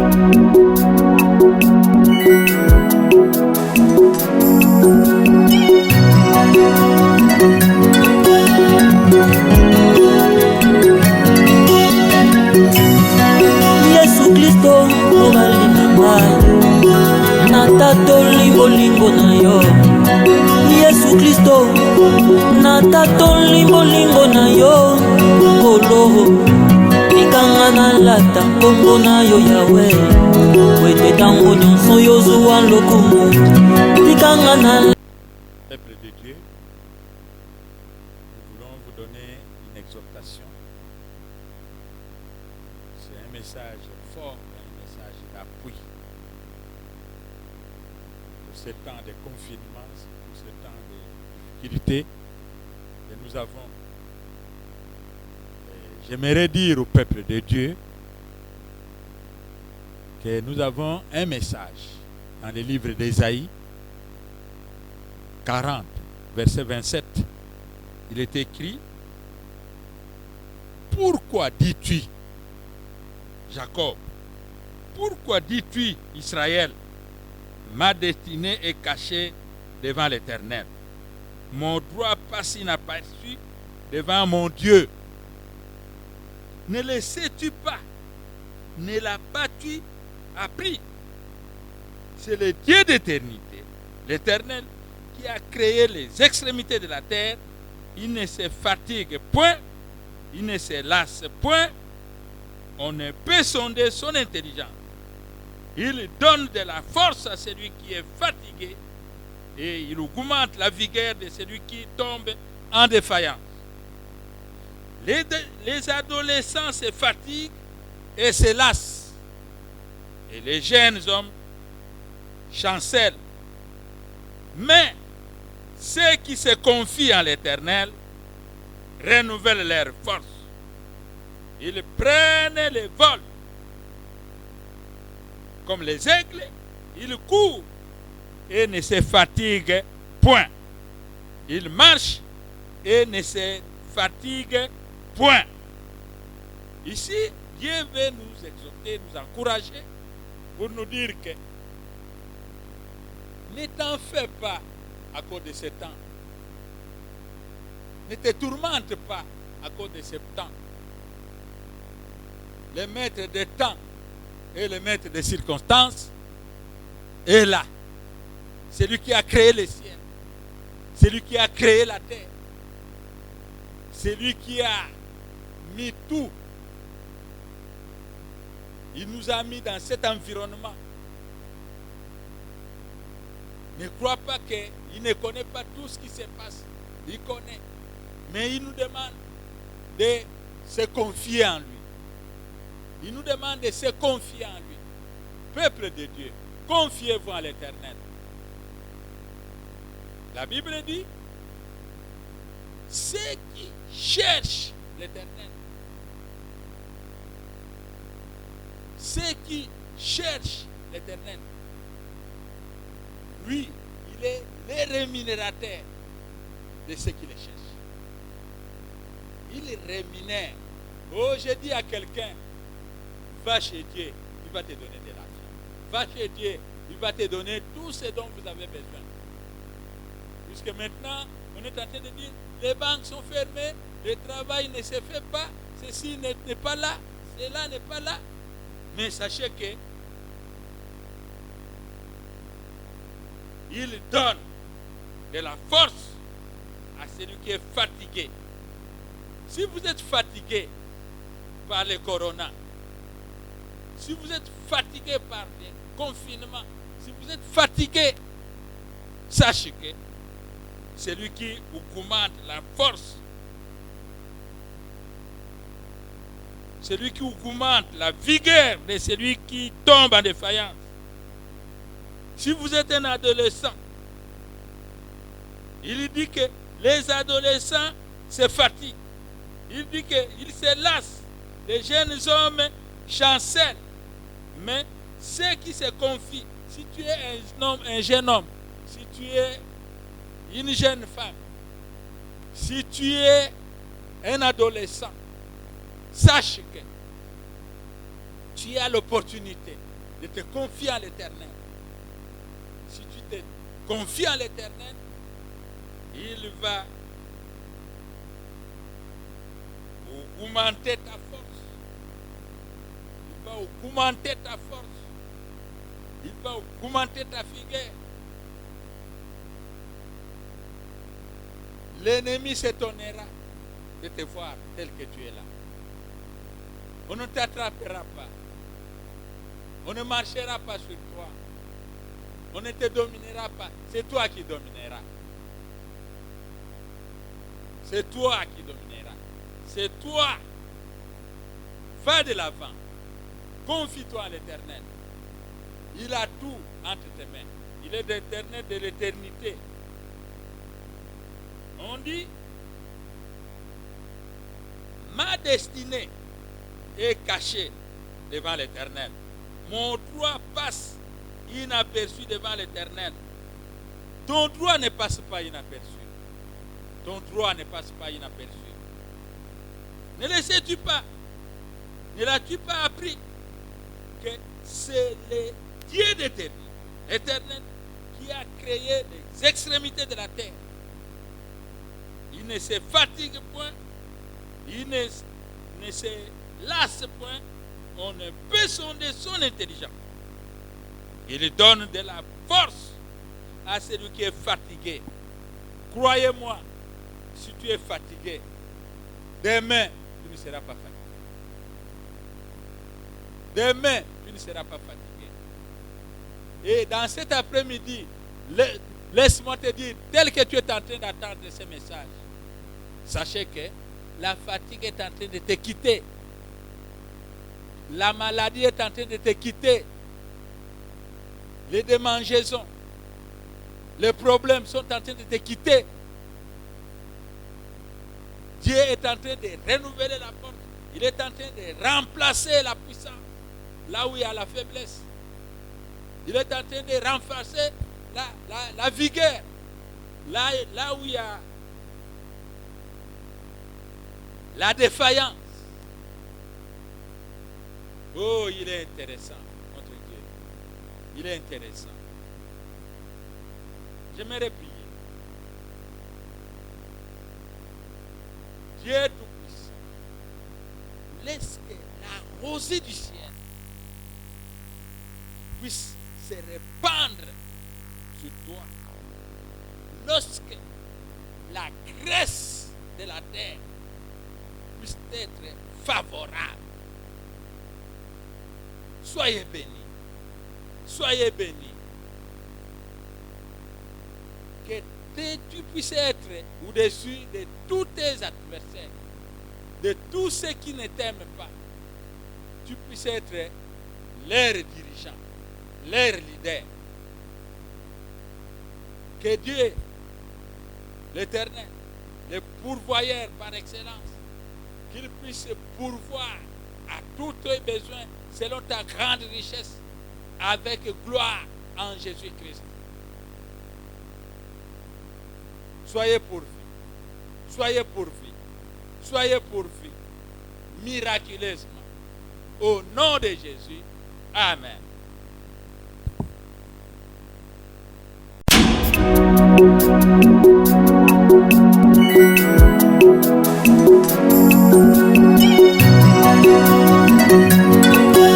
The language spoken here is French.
Yesu Kristo mobali na ngai, natato limbolimbo na yo. Yesu Kristo natato limbolimbo na yo. Kolo tikanga nalata kombo na yo Yawe, wete tango nyonso yozwa lokumu tikanga na. Peuple de Dieu, nous voulons vous donner une exhortation. C'est un message fort, un message d'appui. Pour ce temps de confinement, pour ce temps de difficulté que nous avons. J'aimerais dire au peuple de Dieu que nous avons un message dans le livre d'Ésaïe 40, verset 27. Il est écrit: pourquoi dis-tu, Jacob, pourquoi dis-tu, Israël, ma destinée est cachée devant l'Éternel, mon droit passe inaperçu devant mon Dieu. Ne le sais-tu pas, ne l'as pas-tu appris? C'est le Dieu d'éternité, l'Éternel, qui a créé les extrémités de la terre. Il ne se fatigue point, il ne se lasse point. On ne peut sonder son intelligence. Il donne de la force à celui qui est fatigué et il augmente la vigueur de celui qui tombe en défaillance. Les adolescents se fatiguent et se lassent, et les jeunes hommes chancellent. Mais ceux qui se confient en l'Éternel renouvellent leur force. Ils prennent le vol. Comme les aigles, ils courent et ne se fatiguent point. Ils marchent et ne se fatiguent point. Ici, Dieu veut nous exhorter, nous encourager pour nous dire que ne t'en fais pas à cause de ce temps. Ne te tourmente pas à cause de ce temps. Le maître des temps et le maître des circonstances est là. C'est lui qui a créé les cieux. C'est lui qui a créé la terre. C'est lui qui a mis tout. Il nous a mis dans cet environnement. Ne crois pas qu'il ne connaît pas tout ce qui se passe. Il connaît. Mais il nous demande de se confier en lui. Il nous demande de se confier en lui. Peuple de Dieu, confiez-vous en l'Éternel. La Bible dit, ceux qui cherchent l'Éternel, ceux qui cherchent l'Éternel, lui, il est le rémunérateur de ceux qui le cherchent. Il rémunère. Oh, je dis à quelqu'un, va chez Dieu, il va te donner de l'argent. Va chez Dieu, il va te donner tout ce dont vous avez besoin. Puisque maintenant, on est en train de dire, les banques sont fermées, le travail ne se fait pas, ceci n'est pas là, cela n'est pas là. Mais sachez que il donne de la force à celui qui est fatigué. Si vous êtes fatigué par le corona, si vous êtes fatigué par le confinement, si vous êtes fatigué, sachez que c'est lui qui augmente la force. C'est lui qui augmente la vigueur de celui qui tombe en défaillance. Si vous êtes un adolescent, il dit que les adolescents se fatiguent. Il dit qu'ils se lassent. Les jeunes hommes chancellent. Mais ceux qui se confient, si tu es un jeune homme, si tu es une jeune femme, si tu es un adolescent, sache que tu as l'opportunité de te confier à l'Éternel. Si tu te confies à l'Éternel, il va augmenter ta force. Il va augmenter ta force. Il va augmenter ta vigueur. L'ennemi s'étonnera de te voir tel que tu es là. On ne t'attrapera pas. On ne marchera pas sur toi. On ne te dominera pas. C'est toi qui domineras. C'est toi qui domineras. C'est toi. Va de l'avant. Confie-toi à l'Éternel. Il a tout entre tes mains. Il est l'Éternel de l'éternité. On dit, ma destinée est cachée devant l'Éternel. Mon droit passe inaperçu devant l'Éternel. Ton droit ne passe pas inaperçu. Ton droit ne passe pas inaperçu. Ne le sais-tu pas? Ne l'as-tu pas appris que c'est le Dieu éternel qui a créé les extrémités de la terre? Il ne se fatigue point, il ne se lasse point, on ne peut sonder son intelligence. Il donne de la force à celui qui est fatigué. Croyez-moi, si tu es fatigué, demain, tu ne seras pas fatigué. Demain, tu ne seras pas fatigué. Et dans cet après-midi, laisse-moi te dire, tel que tu es en train d'attendre ce message, sachez que la fatigue est en train de te quitter. La maladie est en train de te quitter. Les démangeaisons, les problèmes sont en train de te quitter. Dieu est en train de renouveler la force. Il est en train de remplacer la puissance là où il y a la faiblesse. Il est en train de renforcer la vigueur là où il y a la défaillance. Oh, il est intéressant, notre Dieu. Il est intéressant. J'aimerais prier. Dieu Tout-Puissant, laisse que la rosée du ciel puisse se répandre sur toi. Lorsque la graisse de la terre puisse être favorable. Soyez bénis. Soyez bénis. Que tu puisses être au-dessus de tous tes adversaires, de tous ceux qui ne t'aiment pas. Tu puisses être leur dirigeant, leur leader. Que Dieu, l'Éternel, le pourvoyeur par excellence, qu'il puisse pourvoir à tous tes besoins selon ta grande richesse, avec gloire en Jésus-Christ. Soyez pourvus. Soyez pourvus. Soyez pourvus. Miraculeusement. Au nom de Jésus. Amen.